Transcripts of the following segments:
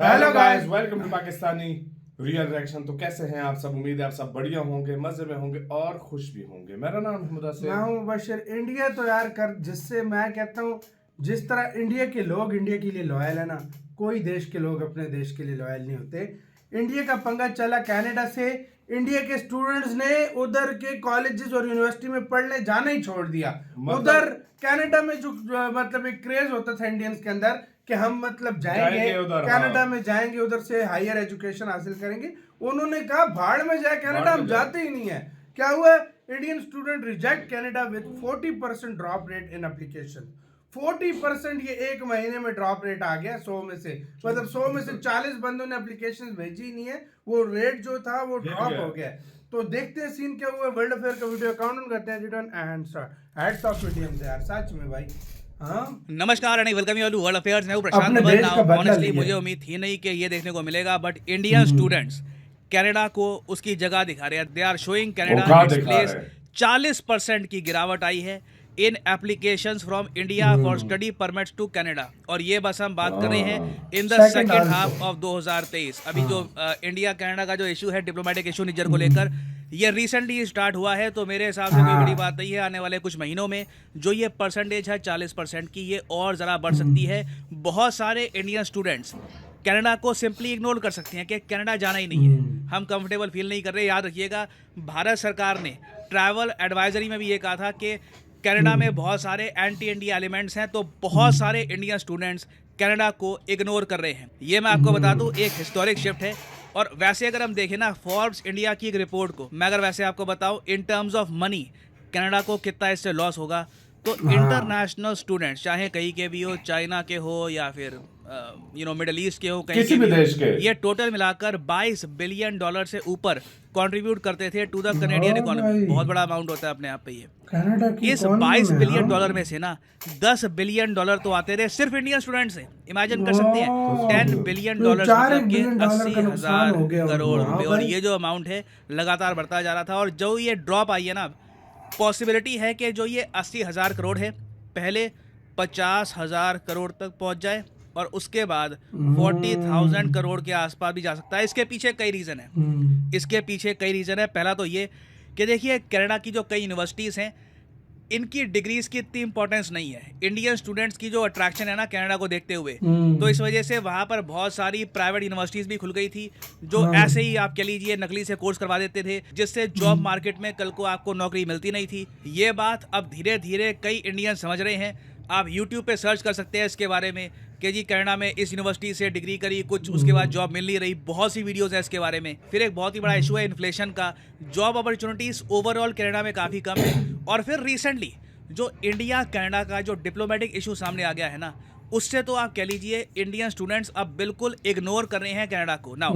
Hello guys, welcome to Pakistani real reaction. तो कैसे हैं आप सब? उम्मीद है आप सब बढ़िया होंगे, मजे में होंगे और खुश भी होंगे। मेरा नाम है मुदस्सिर। मैं हूं मुबशिर। इंडिया तो यार कर जिससे मैं कहता हूं, जिस तरह इंडिया के लोग इंडिया के लिए लॉयल है ना, कोई देश के लोग अपने देश के लिए लॉयल नहीं होते। इंडिया का पंगा चला कनाडा से। इंडिया के स्टूडेंट्स ने उधर के कॉलेजेस और यूनिवर्सिटी में पढ़ने जाना ही छोड़ दिया। उधर कनाडा में जो मतलब एक क्रेज होता था इंडियंस के अंदर कि हम मतलब जाएंगे कनाडा में, जाएंगे उधर से हायर एजुकेशन हासिल करेंगे। उन्होंने कहा भाड़ में जाए कनाडा, हम जाते ही नहीं है। क्या हुआ? Indian student reject Canada with 40% drop rate in application. 40% ये एक महीने में ड्रॉप रेट आ गया 100 में से। मतलब 100 में से 40 बंदों ने एप्लीकेशन भेजी ही नहीं है। वो रेट जो था वो ड्रॉप हो गया। तो देखते हैं सीन क्या हुआ। वर्ल्ड अफेयर का वीडियो अकाउंट करते हैं return and start. Heads of medium यार, सच में भाई। हाँ, नमस्कार and welcome you to world affairs. मैं हूं प्रशांत धवन। ऑनेस्टली मुझे उम्मीद थी नहीं कि ये देखने को मिलेगा, बट इंडियन स्टूडेंट्स कनाडा को उसकी जगह दिखा रहे हैं। They are showing Canada its place. 40% की गिरावट आई है in applications from India for study permits to Canada. और ये बस हम बात कर रहे हैं in the second half of 2023। अभी जो इंडिया कनाडा का जो इशू है डिप्लोमेटिक इशू निज्जर को लेकर, ये रिसेंटली स्टार्ट हुआ है। तो मेरे हिसाब से कोई बड़ी बात नहीं है। आने वाले कुछ महीनों में जो ये परसेंटेज है 40% की, ये और ज़रा बढ़ सकती है। बहुत सारे इंडियन स्टूडेंट्स कनाडा को सिंपली इग्नोर कर सकते हैं कि कनाडा जाना ही नहीं है, हम कंफर्टेबल फील नहीं कर रहे। याद रखिएगा, भारत सरकार ने ट्रैवल एडवाइजरी में भी ये कहा था कि कनाडा में बहुत सारे एंटी इंडिया एलिमेंट्स हैं, तो बहुत सारे इंडियन स्टूडेंट्स कनाडा को इग्नोर कर रहे हैं। ये मैं आपको बता दूं, एक हिस्टोरिक शिफ्ट है। और वैसे अगर हम देखें ना फोर्ब्स इंडिया की एक रिपोर्ट को, मैं अगर वैसे आपको बताऊं in terms of money Canada को कितना इससे लॉस होगा, तो इंटरनेशनल स्टूडेंट्स चाहे कहीं के भी हो, चाइना के हो या फिर मिडिल ईस्ट के हो, कहीं किसी भी देश के, ये टोटल मिलाकर $22 बिलियन से ऊपर कंट्रीब्यूट करते थे टू द कनेडियन इकोनॉमी। बहुत बड़ा अमाउंट होता है अपने आप पे ये। इस $22 बिलियन में से ना $10 बिलियन तो आते थे सिर्फ इंडियन स्टूडेंट से। इमेजिन कर सकते हैं $10 बिलियन मतलब के 80,000 करोड़ रुपए। और ये जो अमाउंट है लगातार बढ़ता जा रहा था। और जो ये ड्रॉप आई है ना, पॉसिबिलिटी है कि जो ये 80,000 करोड़ है पहले 50,000 करोड़ तक पहुंच जाए और उसके बाद 40,000 करोड़ के आसपास भी जा सकता है। इसके पीछे कई रीज़न है। पहला तो ये कि देखिए, कनाडा की जो कई यूनिवर्सिटीज़ हैं, इनकी डिग्रीज की इतनी इंपॉर्टेंस नहीं है। इंडियन स्टूडेंट्स की जो अट्रैक्शन है ना कनाडा को देखते हुए, तो इस वजह से वहाँ पर बहुत सारी प्राइवेट यूनिवर्सिटीज़ भी खुल गई थी जो ऐसे ही आप कह लीजिए नकली से कोर्स करवा देते थे, जिससे जॉब मार्केट में कल को आपको नौकरी मिलती नहीं थी। ये बात अब धीरे धीरे कई इंडियन समझ रहे हैं। आप यूट्यूब पे सर्च कर सकते हैं इसके बारे में कि जी कनाडा में इस यूनिवर्सिटी से डिग्री करी कुछ, उसके बाद जॉब मिल नहीं रही। बहुत सी वीडियोस हैं इसके बारे में। फिर एक बहुत ही बड़ा इशू है इन्फ्लेशन का। जॉब अपॉर्चुनिटीज़ ओवरऑल कनाडा में काफ़ी कम है। और फिर रिसेंटली जो इंडिया कनाडा का जो डिप्लोमेटिक इशू सामने आ गया है ना, उससे तो आप कह लीजिए इंडियन स्टूडेंट्स अब बिल्कुल इग्नोर कर रहे हैं कनाडा को। नाउ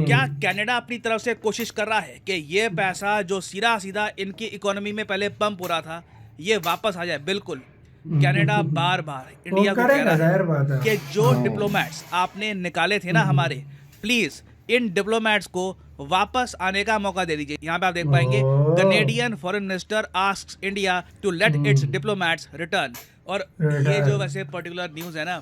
क्या कनाडा अपनी तरफ से कोशिश कर रहा है कि ये पैसा जो सीधा सीधा इनकी इकोनॉमी में पहले पंप हो रहा था, ये वापस आ जाए? बिल्कुल। कनाडा बार बार इंडिया को कह रहा है कि जो डिप्लोमेट्स आपने निकाले थे ना हमारे, प्लीज इन डिप्लोमेट्स को वापस आने का मौका दे दीजिए। यहाँ पे आप देख पाएंगे Canadian foreign minister asks India to let its diplomats return. और ये जो वैसे पर्टिकुलर न्यूज़ है ना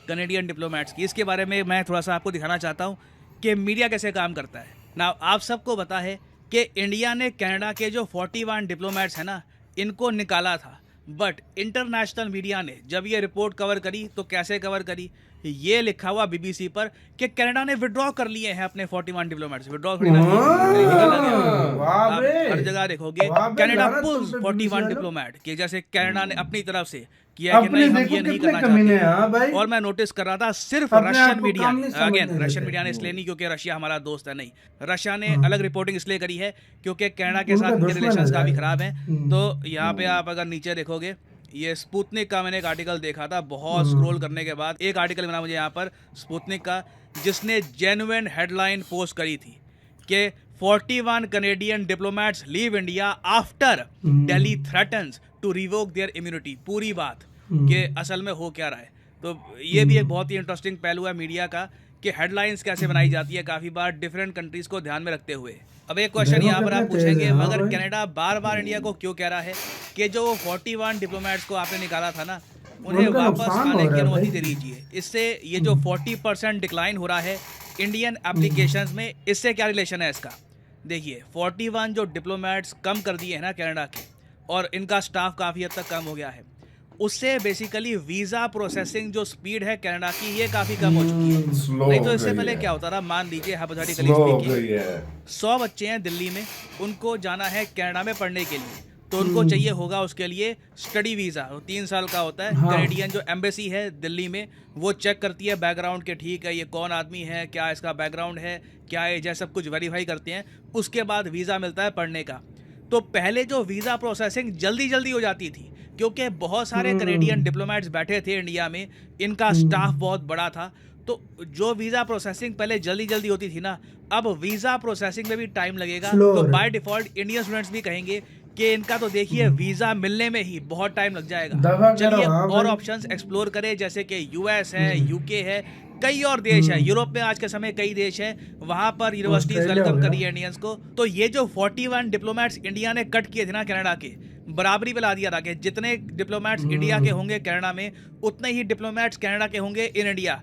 कनेडियन डिप्लोमेट्स की, इसके बारे में मैं थोड़ा सा आपको दिखाना चाहता हूँ कि मीडिया कैसे काम करता है ना। आप सबको पता है कि इंडिया ने कनाडा के जो 41 डिप्लोमेट्स हैं ना, इनको निकाला था। बट इंटरनेशनल मीडिया ने जब ये रिपोर्ट कवर करी तो कैसे कवर करी, ये लिखा हुआ बीबीसी पर कि कनाडा ने विड्रॉ कर लिए हैं अपने 41 डिप्लोमेट्स। विड्रॉ थोड़ी ना हर जगह देखोगे कनाडा पुल्स 41 डिप्लोमेट कि जैसे कनाडा ने अपनी तरफ से किया कि नहीं हम ये नहीं करना चाहते। और मैं नोटिस कर रहा था सिर्फ Russian media, again Russian media ने इसलिए नहीं क्योंकि रशिया हमारा दोस्त है, नहीं, रशिया ने अलग रिपोर्टिंग इसलिए करी है क्योंकि कनाडा के साथ उनके रिलेशंस काफी खराब हैं। तो यहाँ पे आप अगर नीचे देखोगे, ये स्पुतनिक का मैंने एक आर्टिकल देखा था, बहुत स्क्रॉल करने के बाद एक आर्टिकल मिला मुझे यहाँ पर स्पुतनिक का, जिसने जेन्युइन हेडलाइन पोस्ट करी थी कि 41 Canadian diplomats leave India after Delhi threatens to revoke their immunity. पूरी बात कि असल में हो क्या रहा है। तो ये भी एक बहुत ही इंटरेस्टिंग पहलू है मीडिया का कि हेडलाइंस कैसे बनाई जाती है काफ़ी बार डिफरेंट कंट्रीज़ को ध्यान में रखते हुए। अब एक क्वेश्चन यहाँ पर आप पूछेंगे, मगर कनाडा बार बार इंडिया को क्यों कह रहा है कि जो 41 डिप्लोमेट्स को आपने निकाला था ना, उन्हें उनका वापस नुकसान हो आने रहा की है अनुमति भाई। दे दीजिए। इससे ये जो 40% डिक्लाइन हो रहा है इंडियन एप्लीकेशंस में, इससे क्या रिलेशन है इसका? देखिए 41 जो डिप्लोमेट्स कम कर दिए हैं ना कनाडा के, और इनका स्टाफ काफ़ी हद तक कम हो गया है, उससे बेसिकली वीज़ा प्रोसेसिंग जो स्पीड है कनाडा की, ये काफ़ी कम हो चुकी है। स्लो नहीं हो तो इससे गई पहले है, क्या होता था, मान लीजिए हाइपोथेटिकली स्लो हो स्पीकिंग, गई है। 100 बच्चे हैं दिल्ली में, उनको जाना है कनाडा में पढ़ने के लिए, तो उनको चाहिए होगा उसके लिए स्टडी वीज़ा, वो 3 साल का होता है। हाँ। कैनेडियन जो एम्बेसी है दिल्ली में, वो चेक करती है बैकग्राउंड के, ठीक है ये कौन आदमी है, क्या इसका बैकग्राउंड है, क्या एज है, सब कुछ वेरीफाई करते हैं, उसके बाद वीज़ा मिलता है पढ़ने का। तो पहले जो वीज़ा प्रोसेसिंग जल्दी जल्दी हो जाती थी, क्योंकि बहुत सारे कैनेडियन डिप्लोमेट्स बैठे थे इंडिया में, इनका स्टाफ बहुत बड़ा था, तो जो वीज़ा प्रोसेसिंग पहले जल्दी जल्दी होती थी ना, अब वीज़ा प्रोसेसिंग में भी टाइम लगेगा। Slow तो हो रहा बाय है। डिफ़ॉल्ट इंडियन स्टूडेंट्स भी कहेंगे कि इनका तो देखिए वीज़ा मिलने में ही बहुत टाइम लग जाएगा। दफा करो, चलिए हाँ और भाई। ऑप्शंस एक्सप्लोर करें, जैसे कि यूएस है, यूके है, कई और देश है, यूरोप में आज के समय कई देश हैं, वहाँ पर यूनिवर्सिटीज़ ऑस्ट्रेलिया हो वेलकम गया। करी है इंडियंस को। तो ये जो 41 डिप्लोमेट्स इंडिया ने कट किए थे ना कनाडा के, बराबरी पे ला दिया था कि जितने डिप्लोमेट्स इंडिया के होंगे कनाडा में, उतने ही डिप्लोमेट्स कनाडा के होंगे इन इंडिया।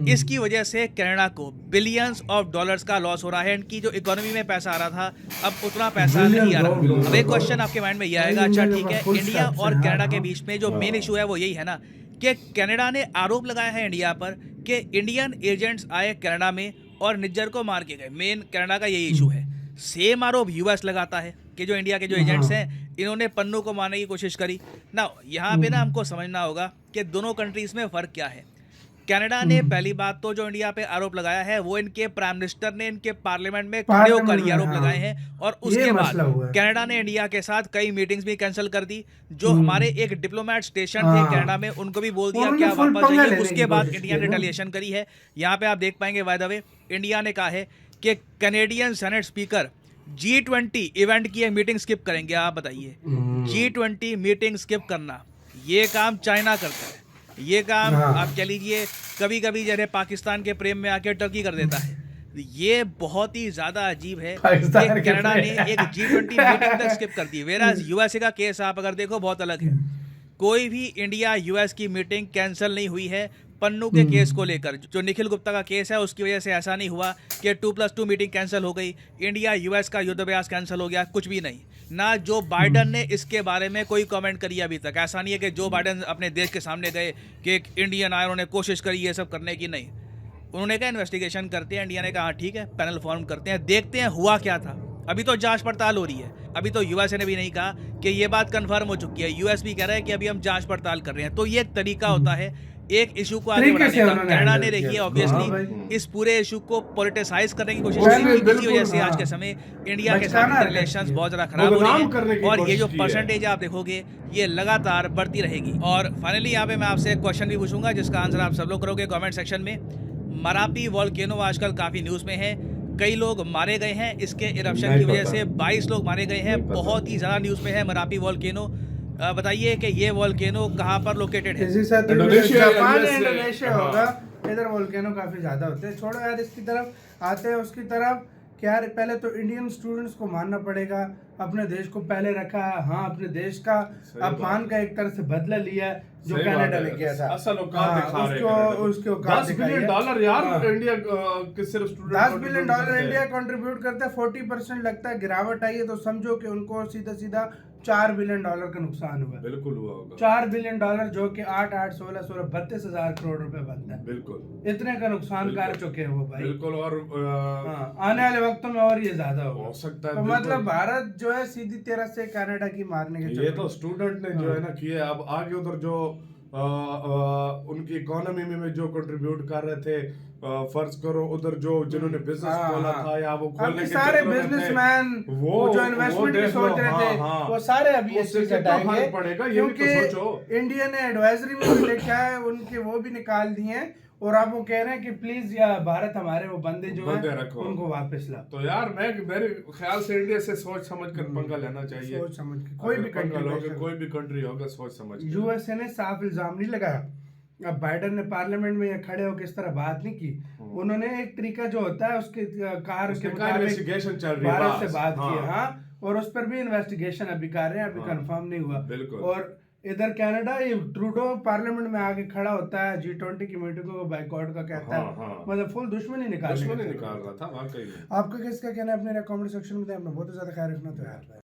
इसकी वजह से कनाडा को बिलियंस ऑफ डॉलर्स का लॉस हो रहा है। इनकी जो इकोनॉमी में पैसा आ रहा था, अब उतना पैसा नहीं आ रहा। Billions अब एक क्वेश्चन आपके माइंड में ये आएगा, अच्छा ठीक है, इंडिया और कनाडा के बीच में जो मेन इशू है वो यही है ना, कि कनाडा ने आरोप लगाया है इंडिया पर कि इंडियन एजेंट्स आए कनाडा में और निज्जर को मार के गए। मेन कनाडा का यही इशू है। सेम आरोप यूएस लगाता है कि जो इंडिया के जो एजेंट्स हैं, इन्होंने पन्नू को मारने की कोशिश करी ना। यहाँ पे ना हमको समझना होगा कि दोनों कंट्रीज में फ़र्क क्या है। कनाडा ने पहली बात तो जो इंडिया पे आरोप लगाया है, वो इनके प्राइम मिनिस्टर ने इनके पार्लियामेंट में खड़े होकर ये आरोप लगाए हैं, और उसके बाद कनाडा ने इंडिया के साथ कई मीटिंग्स भी कैंसिल कर दी। जो हमारे एक डिप्लोमेट स्टेशन थे कनाडा में, उनको भी बोल दिया क्या वापस जाइए। उसके बाद इंडिया ने रिटेलिएशन करी है। यहाँ पे आप देख पाएंगे, बाय द वे, इंडिया ने कहा है कि Canadian senate speaker G20 event की एक मीटिंग स्किप करेंगे। आप बताइए, G20 मीटिंग स्किप करना, ये काम चाइना करता है। ये काम आप कह लीजिए कभी कभी जैसे पाकिस्तान के प्रेम में आके टर्की कर देता है। ये बहुत ही ज्यादा अजीब है कि कनाडा ने एक G20 मीटिंग तक स्किप कर दी। वेराज यूएसए का केस आप अगर देखो बहुत अलग है। कोई भी इंडिया यूएस की मीटिंग कैंसिल नहीं हुई है पन्नू के केस को लेकर। जो निखिल गुप्ता का केस है, उसकी वजह से ऐसा नहीं हुआ कि 2+2 मीटिंग कैंसिल हो गई, इंडिया यूएस का युद्धाभ्यास कैंसिल हो गया, कुछ भी नहीं। ना जो बाइडन ने इसके बारे में कोई कमेंट करी अभी तक। ऐसा नहीं है कि जो बाइडन अपने देश के सामने गए कि एक इंडियन आए, उन्होंने कोशिश करी ये सब करने की, नहीं। उन्होंने कहा इन्वेस्टिगेशन करते हैं। इंडिया ने कहा ठीक है, पैनल फॉर्म करते हैं, देखते हैं हुआ क्या था। अभी तो जांच पड़ताल हो रही है। अभी तो यूएसए ने भी नहीं कहा कि ये बात कंफर्म हो चुकी है, यूएस भी कह रहा है कि अभी हम जांच पड़ताल कर रहे हैं। तो ये एक तरीका होता है एक इशू को आगे बढ़ाने का। कनाडा ने देखिए ऑब्वियसली इस पूरे इशू को पॉलिटिसाइज करने की कोशिश की, इसी वजह से आज के समय इंडिया के साथ रिलेशंस बहुत ज़्यादा खराब हो रहे हैं। और ये जो परसेंटेज आप देखोगे, ये लगातार बढ़ती रहेगी। और फाइनली यहाँ पे मैं आपसे एक क्वेश्चन भी पूछूंगा, जिसका आंसर आप सब लोग करोगे कमेंट सेक्शन में। मरापी वोल्केनो आजकल काफ़ी न्यूज़ में है, कई लोग मारे गए हैं इसके इरप्शन की वजह से। 22 लोग मारे गए हैं, बहुत ही ज़्यादा न्यूज़ में है मरापी वोल्केनो। बताइए कि ये वोल्केनो कहाँ पर लोकेटेड है? जापान या इंडोनेशिया होगा। इधर वोल्केनो काफी ज्यादा होते हैं। छोड़ो यार, इसकी तरफ आते हैं उसकी तरफ। क्या यार, पहले तो इंडियन स्टूडेंट्स को मानना पड़ेगा। अपने देश को पहले रखा है। हाँ, अपने देश का अपमान का एक तरह से बदला लिया है जो कनाडा ने किया था। असल औकात दिखा रहे हैं। उसके औकात $10 बिलियन यार इंडिया के सिर्फ स्टूडेंट $10 बिलियन इंडिया कंट्रीब्यूट करता है। 40% लगता है गिरावट आई है, तो समझो कि उनको सीधा सीधा $4 बिलियन का नुकसान हुआ। बिल्कुल हुआ होगा। $4 बिलियन जो कि 8 16 16 32 हजार करोड़ रुपए बनता है। बिल्कुल इतने का नुकसान कर चुके हैं वो भाई। बिल्कुल। और आने वाले वक्तों में और ये ज्यादा हो सकता है। तो मतलब भारत जो है सीधी तरह से कनाडा की मारने के ये तो स्टूडेंट ने जो है ना किए। अब आगे उधर जो उनकी इकोनॉमी में जो कंट्रीब्यूट कर रहे थे, फर्ज करो उधर जो जिन्होंने बिजनेस खोला था या वो खोलने के सारे बिजनेसमैन वो जो इन्वेस्टमेंट की सोच रहे थे, वो सारे अभी इस चीज हटाएंगे। पड़ेगा ये भी तो सोचो। इंडिया ने एडवाइजरी में भी लेके आए, उनके वो भी निकाल दिए हैं। और अब वो कह रहे हैं कि प्लीज या भारत हमारे वो बंदे जो हैं उनको वापस ला। तो यार मेरे ख्याल से इंडिया से सोच समझ कर पंगा लेना चाहिए। सोच समझ के कोई भी कंट्री होगा सोच समझ के। यूएसए ने साफ इल्जाम नहीं लगाया। अब बाइडन ने पार्लियामेंट में ये खड़े होकर इस तरह बात नहीं की। उन्होंने एक तरीका जो होता है उसके कार के इन्वेस्टिगेशन चल रही है, भारत से बात की। हाँ, और उस पर भी इन्वेस्टिगेशन अभी कर रहे हैं, अभी कंफर्म नहीं हुआ। बिल्कुल। और इधर कनाडा ये ट्रूडो पार्लियामेंट में आके खड़ा होता है, G20 की मीटिंगों को बाइकआउट का कहता है। हाँ। मतलब फुल दुश्मनी निकाल रहा था वाकई में। आपका किसका कहना है अपने कमेंट सेक्शन में, अपना बहुत ज्यादा ख्याल रखना तो यार।